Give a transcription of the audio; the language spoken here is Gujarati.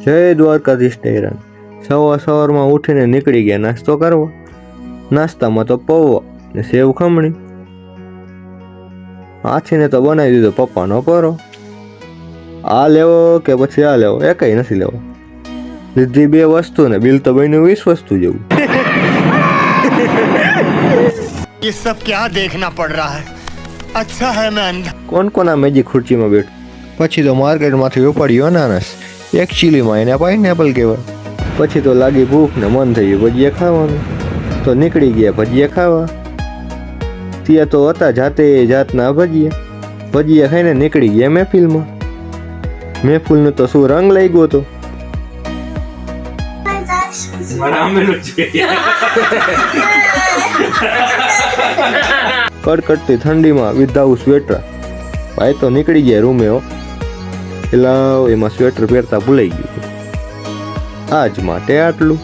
જય દ્વારકાધીશ ટેરણ સવારમાં ઉઠીને નીકળી ગયા નાસ્તો કરવા. નાસ્તામાં તો પૌવા ને સેવ ખમણી. હાથીને તો બનાવી દીધો પપ્પાનો પરો. આ લેવો કે પછી આ લેવો, એકય નથી લેવો. લીધી 2 વસ્તુ ને બિલ તો બન્યું 20 વસ્તુ જેવું. ये सब क्या देखना पड़ रहा है? अच्छा है मैं अंधा. કોણ કોના મેજી ખુરચીમાં બેઠું. પછી તો માર્કેટમાંથી ઉપાડ્યો અનાનસ. એક ચીલીમાં એને પાઇનેપલ કહેવાય. પછી તો લાગી ભૂખ ને મન થયું ભજીયા ખાવાનું. તો નીકળી ગયા ભજીયા ખાવા. ત્યાં તો હતા જાતના ભજીયા ખાઈને નીકળી ગયા મહેફિલમાં. મહેફિલનો તો શું રંગ લઈ ગયો તો. કડકડતી ઠંડીમાં વિધાઉટ સ્વેટર ભાઈ તો નીકળી ગયા રૂમે. પેલા એમાં સ્વેટર પહેરતા ભૂલાઈ ગયું. આજ માટે આટલું.